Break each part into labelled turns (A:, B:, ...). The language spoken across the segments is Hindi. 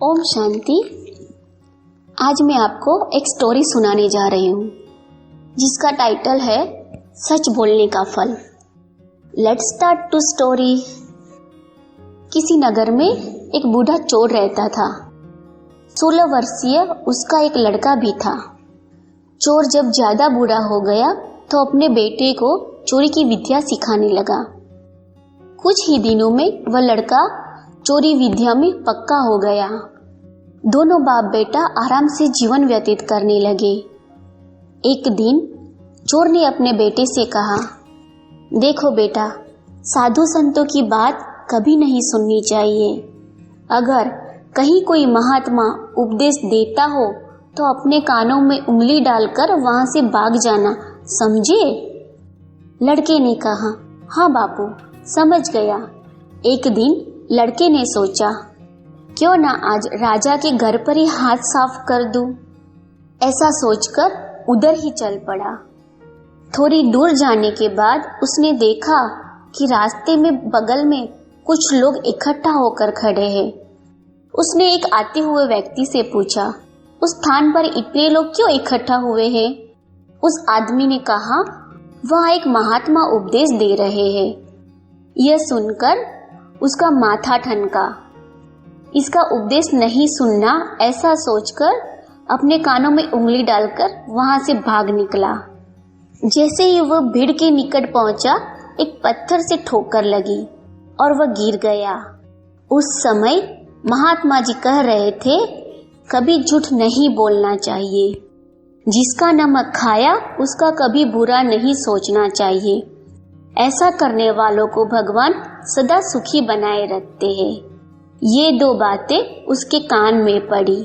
A: ओम शांति। आज मैं आपको एक स्टोरी सुनाने जा रही हूँ जिसका टाइटल है सच बोलने का फल। Let's start to story. किसी नगर में एक बूढ़ा चोर रहता था। 16 वर्षीय उसका एक लड़का भी था। चोर जब ज्यादा बूढ़ा हो गया तो अपने बेटे को चोरी की विद्या सिखाने लगा। कुछ ही दिनों में वह लड़का चोरी विद्या में पक्का हो गया। दोनों बाप बेटा आराम से जीवन व्यतीत करने लगे। एक दिन चोर ने अपने बेटे से कहा, देखो बेटा, साधु संतों की बात कभी नहीं सुननी चाहिए। अगर कहीं कोई महात्मा उपदेश देता हो तो अपने कानों में उंगली डालकर वहां से भाग जाना, समझे? लड़के ने कहा, हाँ बापू, समझ गया। एक दिन लड़के ने सोचा, क्यों ना आज राजा के घर पर ही हाथ साफ कर दूं। ऐसा सोचकर उधर ही चल पड़ा। थोड़ी दूर जाने के बाद उसने देखा कि रास्ते में बगल में कुछ लोग इकट्ठा होकर खड़े हैं। उसने एक आते हुए व्यक्ति से पूछा, उस स्थान पर इतने लोग क्यों इकट्ठा हुए हैं? उस आदमी ने कहा, वहाँ एक महात्मा उपदेश दे रहे हैं। यह सुनकर उसका माथा ठनका। इसका उपदेश नहीं सुनना, ऐसा सोचकर अपने कानों में उंगली डालकर वहां से भाग निकला। जैसे ही वह भीड़ के निकट पहुंचा, एक पत्थर से ठोकर लगी और वह गिर गया। उस समय महात्मा जी कह रहे थे, कभी झूठ नहीं बोलना चाहिए। जिसका नमक खाया उसका कभी बुरा नहीं सोचना चाहिए। ऐसा करने वालों को भगवान सदा सुखी बनाए रखते हैं। ये दो बातें उसके कान में पड़ी।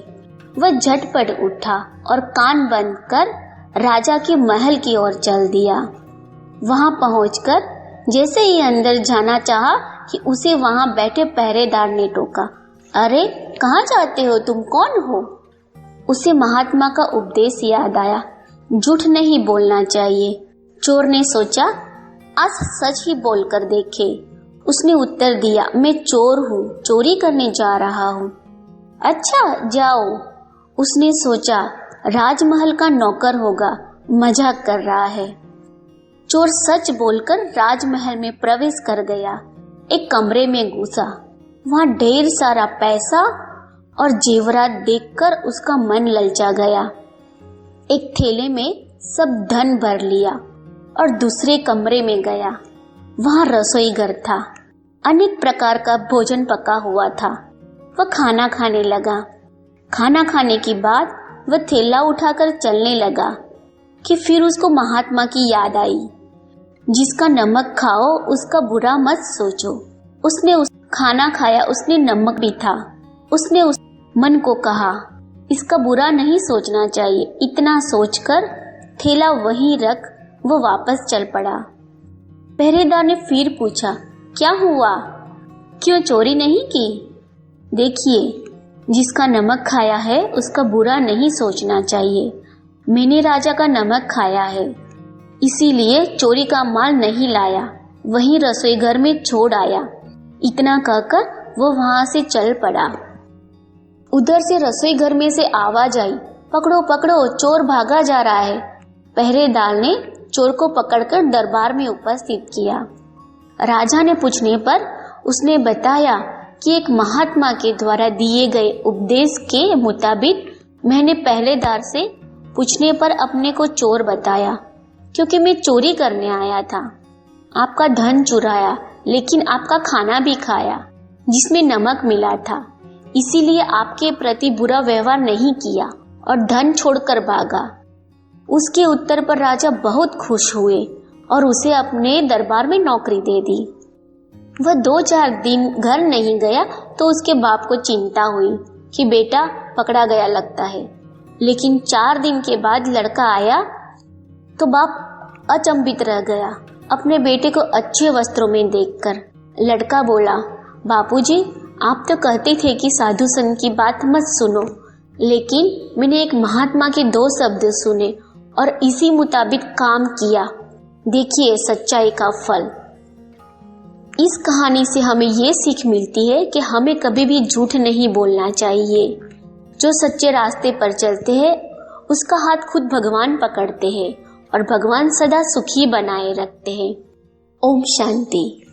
A: वह झटपट उठा और कान बंद कर राजा के महल की ओर चल दिया। वहां पहुंचकर जैसे ही अंदर जाना चाहा कि उसे वहां बैठे पहरेदार ने टोका, अरे कहाँ जाते हो तुम, कौन हो? उसे महात्मा का उपदेश याद आया, झूठ नहीं बोलना चाहिए। चोर ने सोचा, आज सच ही बोलकर देखे। उसने उत्तर दिया, मैं चोर हूँ, चोरी करने जा रहा हूँ। अच्छा जाओ। उसने सोचा, राजमहल का नौकर होगा, मजाक कर रहा है। चोर सच बोलकर राजमहल में प्रवेश कर गया। एक कमरे में घुसा। वहाँ ढेर सारा पैसा और जेवरात देखकर उसका मन ललचा गया। एक थैले में सब धन भर लिया और दूसरे कमरे में गया। वहाँ रसोई घर था। अनेक प्रकार का भोजन पका हुआ था। वह खाना खाने लगा। खाना खाने के बाद वह थैला उठाकर चलने लगा कि फिर उसको महात्मा की याद आई, जिसका नमक खाओ उसका बुरा मत सोचो। उसने खाना खाया, उसने नमक भी था। उसने उस मन को कहा, इसका बुरा नहीं सोचना चाहिए। इतना सोचकर थैला वहीं रख वो वापस चल पड़ा। पहरेदार ने फिर पूछा, क्या हुआ, क्यों चोरी नहीं की? देखिए, जिसका नमक खाया है उसका बुरा नहीं सोचना चाहिए। मैंने राजा का नमक खाया है, इसीलिए चोरी का माल नहीं लाया, वहीं रसोई घर में छोड़ आया। इतना कहकर वो वहां से चल पड़ा। उधर से रसोई घर में से आवाज आई, पकड़ो पकड़ो, चोर भागा जा रहा है। पहरेदार ने चोर को पकड़कर दरबार में उपस्थित किया। राजा ने पूछने पर उसने बताया कि एक महात्मा के द्वारा दिए गए उपदेश के मुताबिक मैंने पहरेदार से पूछने पर अपने को चोर बताया, क्योंकि मैं चोरी करने आया था। आपका धन चुराया, लेकिन आपका खाना भी खाया जिसमें नमक मिला था। इसीलिए आपके प्रति बुरा व्यवहार नहीं किया और धन छोड़कर भागा। उसके उत्तर पर राजा बहुत खुश हुए और उसे अपने दरबार में नौकरी दे दी। वह 2-4 दिन घर नहीं गया तो उसके बाप को चिंता हुई कि बेटा पकड़ा गया लगता है। लेकिन 4 दिन के बाद लड़का आया तो बाप अचंभित रह गया अपने बेटे को अच्छे वस्त्रों में देखकर। लड़का बोला, बापूजी, आप तो कहते थे कि साधु संत की बात मत सुनो, लेकिन मैंने एक महात्मा के 2 शब्द सुने और इसी मुताबिक काम किया। देखिए सच्चाई का फल। इस कहानी से हमें ये सीख मिलती है कि हमें कभी भी झूठ नहीं बोलना चाहिए। जो सच्चे रास्ते पर चलते हैं उसका हाथ खुद भगवान पकड़ते हैं और भगवान सदा सुखी बनाए रखते हैं। ओम शांति।